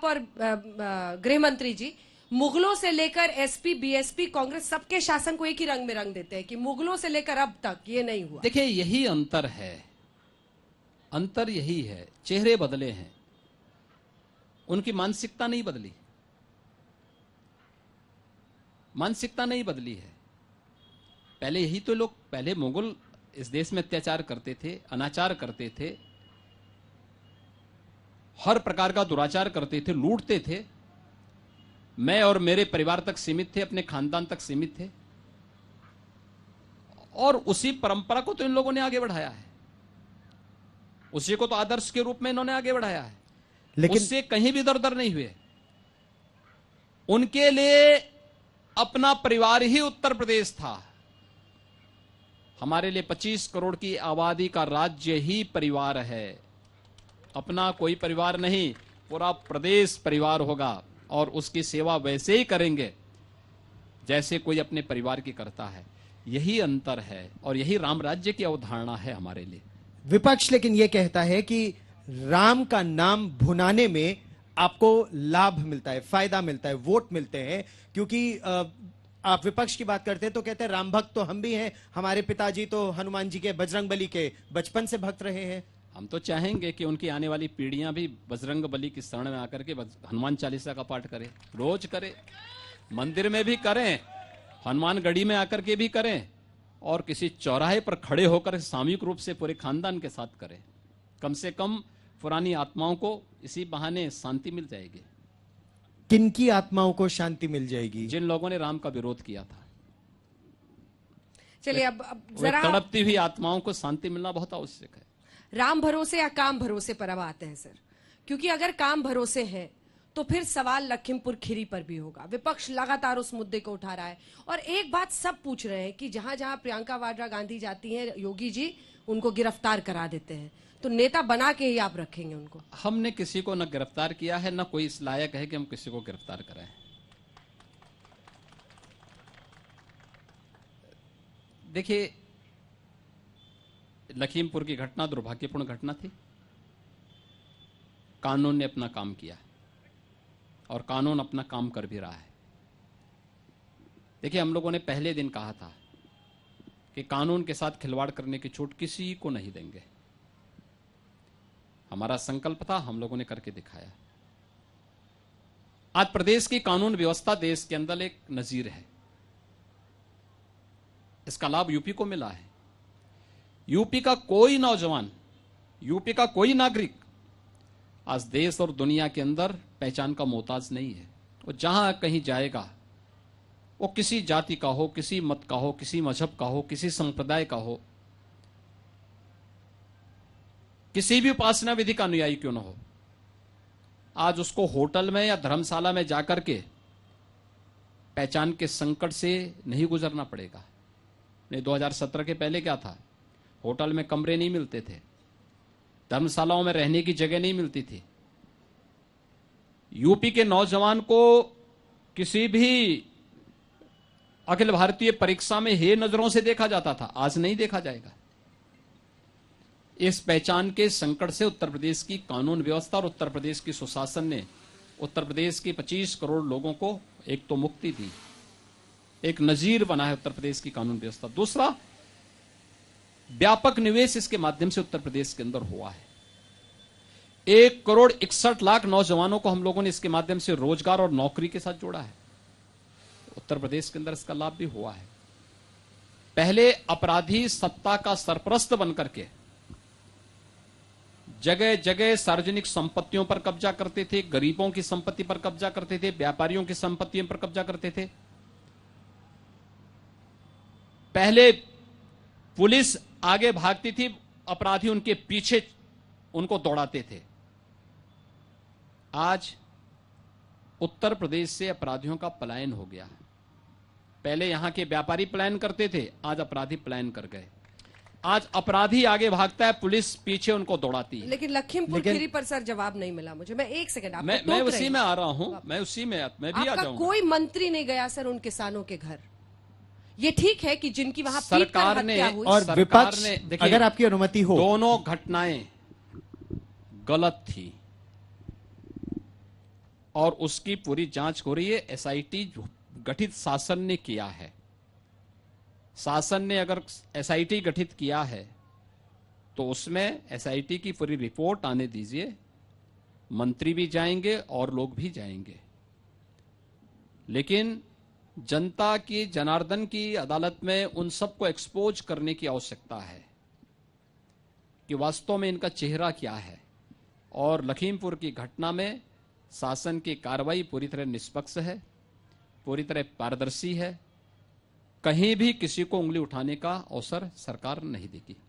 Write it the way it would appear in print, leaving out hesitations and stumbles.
आप और गृह मंत्री जी मुगलों से लेकर एसपी, बीएसपी, कांग्रेस सबके शासन को एक ही रंग में रंग देते हैं कि मुगलों से लेकर अब तक ये नहीं हुआ। देखिए, यही अंतर है, अंतर यही है। चेहरे बदले हैं, उनकी मानसिकता नहीं बदली, मानसिकता नहीं बदली है। पहले यही तो लोग, पहले मुगल इस देश में अत्याचार करते थे, अनाचार करते थे, हर प्रकार का दुराचार करते थे, लूटते थे। मैं और मेरे परिवार तक सीमित थे, अपने खानदान तक सीमित थे, और उसी परंपरा को तो इन लोगों ने आगे बढ़ाया है, उसी को तो आदर्श के रूप में इन्होंने आगे बढ़ाया है। लेकिन उससे कहीं भी दर नहीं हुए। उनके लिए अपना परिवार ही उत्तर प्रदेश था। हमारे लिए 25 करोड़ की आबादी का राज्य ही परिवार है, अपना कोई परिवार नहीं, पूरा प्रदेश परिवार होगा, और उसकी सेवा वैसे ही करेंगे जैसे कोई अपने परिवार की करता है। यही अंतर है, और यही राम राज्य की अवधारणा है हमारे लिए। विपक्ष लेकिन यह कहता है कि राम का नाम भुनाने में आपको लाभ मिलता है, फायदा मिलता है, वोट मिलते हैं, क्योंकि आप विपक्ष की बात करते हैं तो कहते हैं राम भक्त तो हम भी हैं, हमारे पिताजी तो हनुमान जी के, बजरंगबली के बचपन से भक्त रहे हैं। हम तो चाहेंगे कि उनकी आने वाली पीढ़ियां भी बजरंगबली की शरण में आकर के हनुमान चालीसा का पाठ करें, रोज करें, मंदिर में भी करें, हनुमानगढ़ी में आकर के भी करें, और किसी चौराहे पर खड़े होकर सामूहिक रूप से पूरे खानदान के साथ करें। कम से कम पुरानी आत्माओं को इसी बहाने शांति मिल जाएगी। किनकी आत्माओं को शांति मिल जाएगी? जिन लोगों ने राम का विरोध किया था। चलिए अब जरा तड़पती हुई आत्माओं को शांति मिलना बहुत आवश्यक है। राम भरोसे या काम भरोसे पर अब आते हैं सर, क्योंकि अगर काम भरोसे है तो फिर सवाल लखीमपुर खीरी पर भी होगा। विपक्ष लगातार उस मुद्दे को उठा रहा है, और एक बात सब पूछ रहे हैं कि जहां जहां प्रियंका वाड्रा गांधी जाती हैं, योगी जी उनको गिरफ्तार करा देते हैं, तो नेता बना के ही आप रखेंगे उनको? हमने किसी को न गिरफ्तार किया है, न कोई इस लायक है कि हम किसी को गिरफ्तार कराएं। देखिए, लखीमपुर की घटना दुर्भाग्यपूर्ण घटना थी। कानून ने अपना काम किया, और कानून अपना काम कर भी रहा है। देखिए, हम लोगों ने पहले दिन कहा था कि कानून के साथ खिलवाड़ करने की छूट किसी को नहीं देंगे। हमारा संकल्प था, हम लोगों ने करके दिखाया। आज प्रदेश की कानून व्यवस्था देश के अंदर एक नजीर है। इसका लाभ यूपी को मिला है। यूपी का कोई नौजवान, यूपी का कोई नागरिक आज देश और दुनिया के अंदर पहचान का मोहताज नहीं है। वो जहां कहीं जाएगा, वो किसी जाति का हो, किसी मत का हो, किसी मजहब का हो, किसी संप्रदाय का हो, किसी भी उपासना विधि का अनुयायी क्यों न हो, आज उसको होटल में या धर्मशाला में जाकर के पहचान के संकट से नहीं गुजरना पड़ेगा। नहीं, 2017 के पहले क्या था? होटल में कमरे नहीं मिलते थे, धर्मशालाओं में रहने की जगह नहीं मिलती थी। यूपी के नौजवान को किसी भी अखिल भारतीय परीक्षा में हे नजरों से देखा जाता था, आज नहीं देखा जाएगा। इस पहचान के संकट से उत्तर प्रदेश की कानून व्यवस्था और उत्तर प्रदेश की सुशासन ने उत्तर प्रदेश के 25 करोड़ लोगों को एक तो मुक्ति दी, एक नजीर बना है उत्तर प्रदेश की कानून व्यवस्था। दूसरा, व्यापक निवेश इसके माध्यम से उत्तर प्रदेश के अंदर हुआ है। 1,61,00,000 नौजवानों को हम लोगों ने इसके माध्यम से रोजगार और नौकरी के साथ जोड़ा है। उत्तर प्रदेश के अंदर इसका लाभ भी हुआ है। पहले अपराधी सत्ता का सरपरस्त बनकर के जगह जगह सार्वजनिक संपत्तियों पर कब्जा करते थे, गरीबों की संपत्ति पर कब्जा करते थे, व्यापारियों की संपत्तियों पर कब्जा करते थे। पहले पुलिस आगे भागती थी, अपराधी उनके पीछे उनको दौड़ाते थे। आज उत्तर प्रदेश से अपराधियों का पलायन हो गया। पहले यहां के व्यापारी पलायन करते थे, आज अपराधी पलायन कर गए। आज अपराधी आगे भागता है, पुलिस पीछे उनको दौड़ाती है। लेकिन लखीमपुर खीरी पर सर जवाब नहीं मिला मुझे। मैं एक सेकंड मैं उसी में आ रहा हूं, मैं उसी में मैं भी आ जाऊंगा। कोई मंत्री नहीं गया सर उन किसानों के घर। ये ठीक है कि जिनकी वहां सरकार ने और विपक्ष ने, अगर आपकी अनुमति हो, दोनों घटनाएं गलत थी। और उसकी पूरी जांच हो रही है। एसआईटी गठित शासन ने किया है। शासन ने अगर एसआईटी गठित किया है तो उसमें एसआईटी की पूरी रिपोर्ट आने दीजिए। मंत्री भी जाएंगे और लोग भी जाएंगे, लेकिन जनता की, जनार्दन की अदालत में उन सबको एक्सपोज करने की आवश्यकता है कि वास्तव में इनका चेहरा क्या है। और लखीमपुर की घटना में शासन की कार्रवाई पूरी तरह निष्पक्ष है, पूरी तरह पारदर्शी है। कहीं भी किसी को उंगली उठाने का अवसर सरकार नहीं देगी।